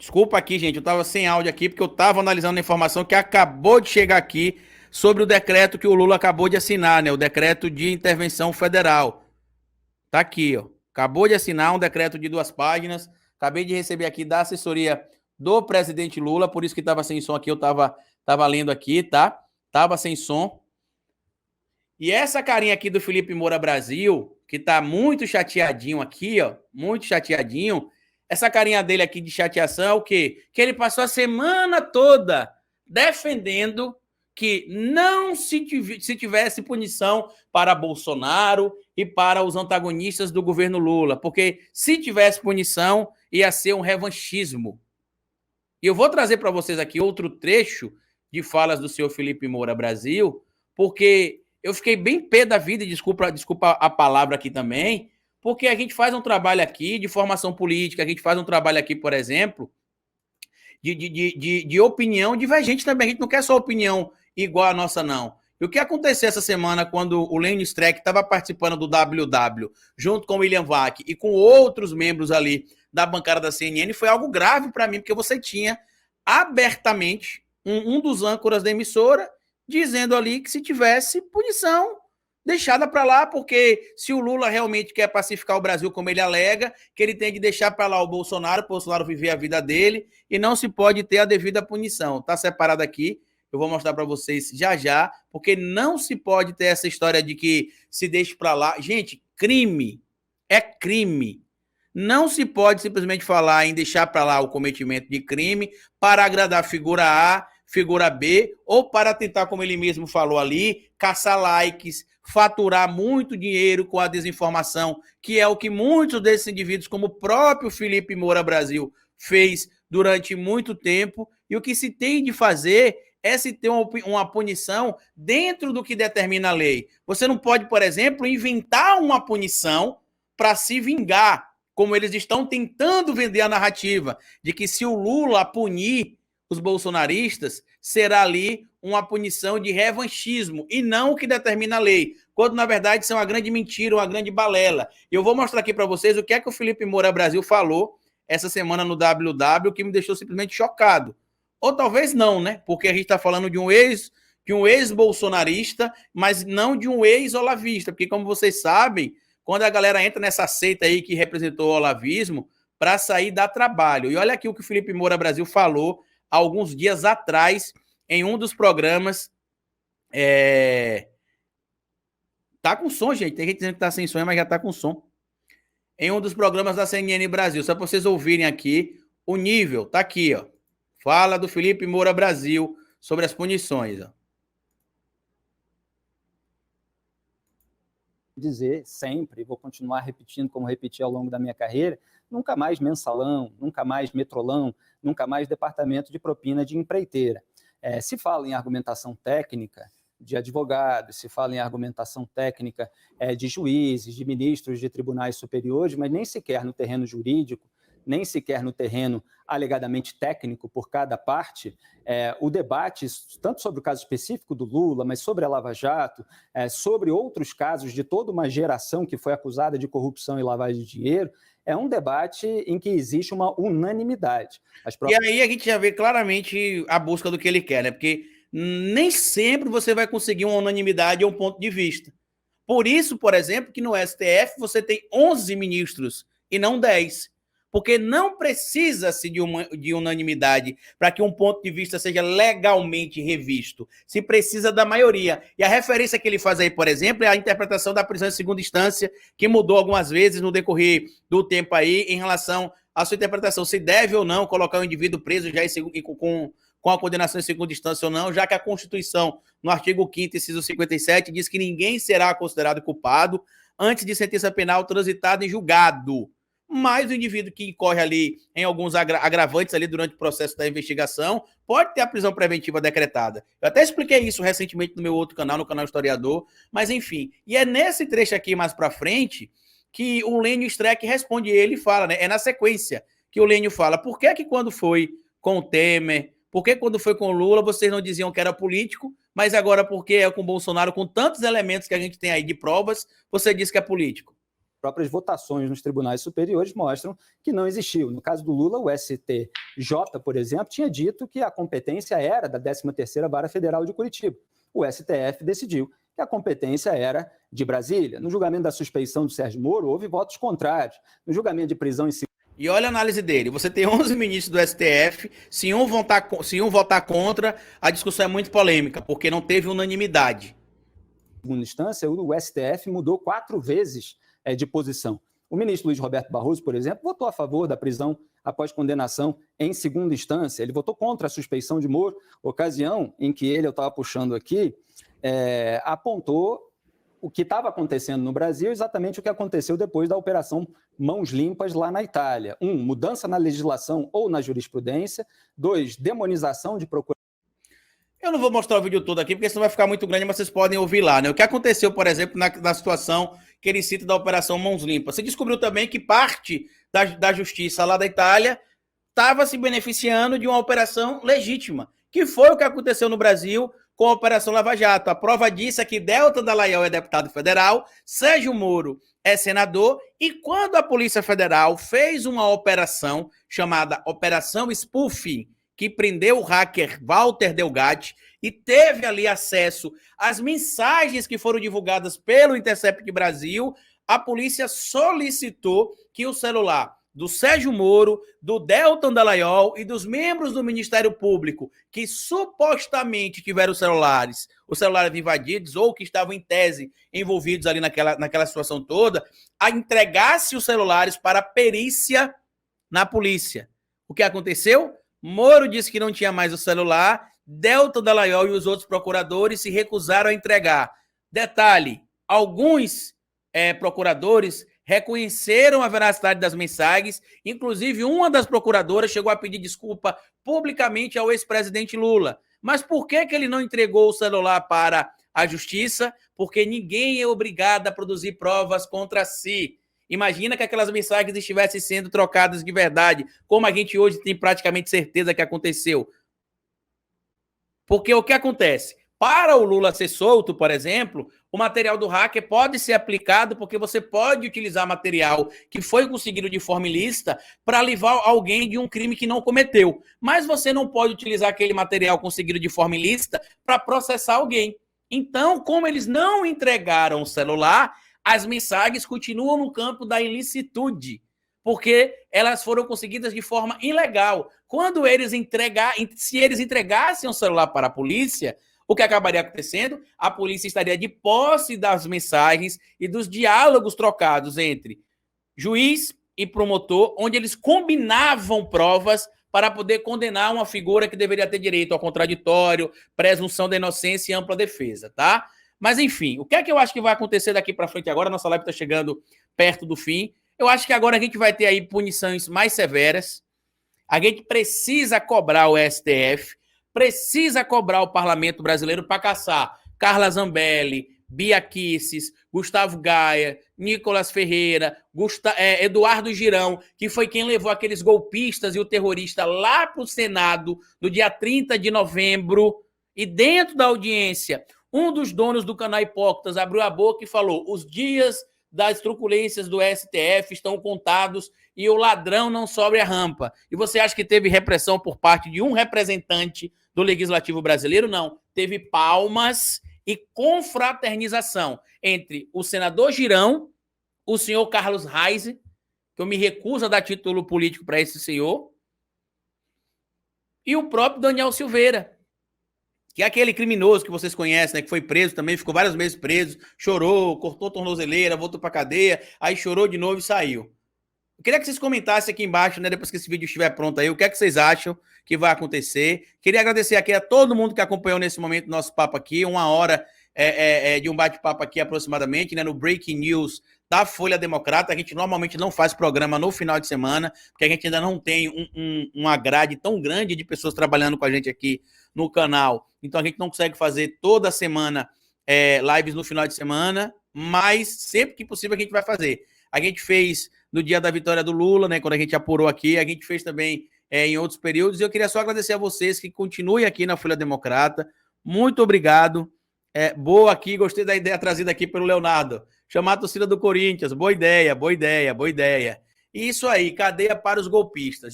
Desculpa aqui, gente, eu tava sem áudio aqui porque eu tava analisando a informação que acabou de chegar aqui sobre o decreto que o Lula acabou de assinar, né? O decreto de intervenção federal. Tá aqui, ó. Acabou de assinar um decreto de 2 páginas. Acabei de receber aqui da assessoria do presidente Lula, por isso que tava sem som aqui, eu tava lendo aqui, tá? Tava sem som. E essa carinha aqui do Felipe Moura Brasil, que tá muito chateadinho aqui, ó, muito chateadinho. Essa carinha dele aqui de chateação é o quê? Que ele passou a semana toda defendendo que não se tivesse punição para Bolsonaro e para os antagonistas do governo Lula, porque se tivesse punição, ia ser um revanchismo. E eu vou trazer para vocês aqui outro trecho de falas do senhor Felipe Moura Brasil, porque eu fiquei bem pé da vida, desculpa a palavra aqui também, porque a gente faz um trabalho aqui de formação política, a gente faz um trabalho aqui, por exemplo, de opinião divergente também. A gente não quer só opinião igual a nossa, não. E o que aconteceu essa semana quando o Lenny Streck estava participando do WW, junto com o William Vac e com outros membros ali da bancada da CNN, foi algo grave para mim, porque você tinha abertamente um dos âncoras da emissora dizendo ali que se tivesse punição, deixada para lá, porque se o Lula realmente quer pacificar o Brasil como ele alega, que ele tem que deixar para lá o Bolsonaro viver a vida dele e não se pode ter a devida punição. Está separado aqui, eu vou mostrar para vocês já já, porque não se pode ter essa história de que se deixe para lá. Gente, crime é crime. Não se pode simplesmente falar em deixar para lá o cometimento de crime para agradar a figura A, figura B, ou para tentar, como ele mesmo falou ali, caçar likes, faturar muito dinheiro com a desinformação, que é o que muitos desses indivíduos, como o próprio Felipe Moura Brasil, fez durante muito tempo. E o que se tem de fazer é se ter uma punição dentro do que determina a lei. Você não pode, por exemplo, inventar uma punição para se vingar, como eles estão tentando vender a narrativa, de que se o Lula punir os bolsonaristas, será ali uma punição de revanchismo e não o que determina a lei, quando na verdade isso é uma grande mentira, uma grande balela. Eu vou mostrar aqui para vocês o que é que o Felipe Moura Brasil falou essa semana no WW, que me deixou simplesmente chocado. Ou talvez não, né? Porque a gente está falando de um ex-bolsonarista, mas não de um ex-olavista, porque como vocês sabem, quando a galera entra nessa seita aí que representou o olavismo, para sair dá trabalho. E olha aqui o que o Felipe Moura Brasil falou alguns dias atrás, em um dos programas. Tá com som, gente. Tem gente dizendo que tá sem som, mas já tá com som. Em um dos programas da CNN Brasil. Só para vocês ouvirem aqui o nível. Tá aqui, ó. Fala do Felipe Moura Brasil sobre as punições, ó. Dizer sempre, vou continuar repetindo como repeti ao longo da minha carreira, nunca mais mensalão, nunca mais metrolão, nunca mais departamento de propina de empreiteira. Se fala em argumentação técnica de advogados, se fala em argumentação técnica de juízes, de ministros de tribunais superiores, mas nem sequer no terreno jurídico, nem sequer no terreno alegadamente técnico por cada parte, o debate, tanto sobre o caso específico do Lula, mas sobre a Lava Jato, sobre outros casos de toda uma geração que foi acusada de corrupção e lavagem de dinheiro, é um debate em que existe uma unanimidade. E aí a gente já vê claramente a busca do que ele quer, né? Porque nem sempre você vai conseguir uma unanimidade ou um ponto de vista. Por isso, por exemplo, que no STF você tem 11 ministros e não 10. Porque não precisa-se de unanimidade para que um ponto de vista seja legalmente revisto. Se precisa da maioria. E a referência que ele faz aí, por exemplo, é a interpretação da prisão em segunda instância, que mudou algumas vezes no decorrer do tempo aí, em relação à sua interpretação. Se deve ou não colocar o indivíduo preso já com a condenação em segunda instância ou não, já que a Constituição, no artigo 5º, inciso 57, diz que ninguém será considerado culpado antes de sentença penal transitada em julgado. Mas o indivíduo que incorre ali em alguns agravantes ali durante o processo da investigação pode ter a prisão preventiva decretada. Eu até expliquei isso recentemente no meu outro canal, no canal Historiador, mas enfim. E é nesse trecho aqui mais para frente que o Lênio Streck responde ele e fala, né? É na sequência que o Lênio fala, por que quando foi com o Temer, por que quando foi com o Lula vocês não diziam que era político, mas agora porque é com o Bolsonaro, com tantos elementos que a gente tem aí de provas, você diz que é político? próprias votações nos tribunais superiores mostram que não existiu. No caso do Lula, o STJ, por exemplo, tinha dito que a competência era da 13ª Vara Federal de Curitiba. O STF decidiu que a competência era de Brasília. No julgamento da suspeição do Sérgio Moro, houve votos contrários. No julgamento de prisão em E olha a análise dele. Você tem 11 ministros do STF. Se um votar contra, a discussão é muito polêmica, porque não teve unanimidade. Segunda instância, o STF mudou 4 vezes de posição. O ministro Luiz Roberto Barroso, por exemplo, votou a favor da prisão após condenação em segunda instância. Ele votou contra a suspeição de Moro, ocasião em que ele, eu estava puxando aqui, apontou o que estava acontecendo no Brasil, exatamente o que aconteceu depois da Operação Mãos Limpas lá na Itália. 1, mudança na legislação ou na jurisprudência. 2, demonização de procuradores. Eu não vou mostrar o vídeo todo aqui, porque senão vai ficar muito grande, mas vocês podem ouvir lá, né? O que aconteceu, por exemplo, na situação que ele cita da Operação Mãos Limpas. Você descobriu também que parte da justiça lá da Itália estava se beneficiando de uma operação legítima, que foi o que aconteceu no Brasil com a Operação Lava Jato. A prova disso é que Deltan Dallagnol é deputado federal, Sérgio Moro é senador, e quando a Polícia Federal fez uma operação chamada Operação Spoofing, que prendeu o hacker Walter Delgatti e teve ali acesso às mensagens que foram divulgadas pelo Intercept Brasil, a polícia solicitou que o celular do Sérgio Moro, do Deltan Dallagnol e dos membros do Ministério Público que supostamente tiveram os celulares invadidos ou que estavam em tese envolvidos ali naquela situação toda, a entregasse os celulares para perícia na polícia. O que aconteceu? Moro disse que não tinha mais o celular, Deltan Dallagnol e os outros procuradores se recusaram a entregar. Detalhe, alguns procuradores reconheceram a veracidade das mensagens, inclusive uma das procuradoras chegou a pedir desculpa publicamente ao ex-presidente Lula. Mas por que ele não entregou o celular para a justiça? Porque ninguém é obrigado a produzir provas contra si. Imagina que aquelas mensagens estivessem sendo trocadas de verdade, como a gente hoje tem praticamente certeza que aconteceu. Porque o que acontece? Para o Lula ser solto, por exemplo, o material do hacker pode ser aplicado porque você pode utilizar material que foi conseguido de forma ilícita para livrar alguém de um crime que não cometeu. Mas você não pode utilizar aquele material conseguido de forma ilícita para processar alguém. Então, como eles não entregaram o celular, as mensagens continuam no campo da ilicitude, porque elas foram conseguidas de forma ilegal. Quando se eles entregassem o celular para a polícia, o que acabaria acontecendo? A polícia estaria de posse das mensagens e dos diálogos trocados entre juiz e promotor, onde eles combinavam provas para poder condenar uma figura que deveria ter direito ao contraditório, presunção da inocência e ampla defesa, tá? Mas, enfim, o que é que eu acho que vai acontecer daqui para frente agora? Nossa live está chegando perto do fim. Eu acho que agora a gente vai ter aí punições mais severas. A gente precisa cobrar o STF, precisa cobrar o Parlamento Brasileiro para caçar Carla Zambelli, Bia Kicis, Gustavo Gaia, Nicolas Ferreira, Eduardo Girão, que foi quem levou aqueles golpistas e o terrorista lá para o Senado no dia 30 de novembro. E dentro da audiência, um dos donos do canal Hipócritas abriu a boca e falou: os dias das truculências do STF estão contados e o ladrão não sobe a rampa. E você acha que teve repressão por parte de um representante do Legislativo brasileiro? Não. Teve palmas e confraternização entre o senador Girão, o senhor Carlos Reis, que eu me recuso a dar título político para esse senhor, e o próprio Daniel Silveira, que é aquele criminoso que vocês conhecem, né, que foi preso também, ficou vários meses preso, chorou, cortou a tornozeleira, voltou para cadeia, aí chorou de novo e saiu. Eu queria que vocês comentassem aqui embaixo, né, depois que esse vídeo estiver pronto aí, o que é que vocês acham que vai acontecer. Queria agradecer aqui a todo mundo que acompanhou nesse momento nosso papo aqui, 1 hora de um bate-papo aqui aproximadamente, né, no Breaking News da Folha Democrata. A gente normalmente não faz programa no final de semana, porque a gente ainda não tem uma grade tão grande de pessoas trabalhando com a gente aqui no canal. Então a gente não consegue fazer toda semana lives no final de semana, mas sempre que possível a gente vai fazer. A gente fez no dia da vitória do Lula, né, quando a gente apurou aqui, a gente fez também em outros períodos, e eu queria só agradecer a vocês que continuem aqui na Folha Democrata. Muito obrigado. Boa aqui, gostei da ideia trazida aqui pelo Leonardo. Chamar a torcida do Corinthians, boa ideia, boa ideia, boa ideia. Isso aí, cadeia para os golpistas.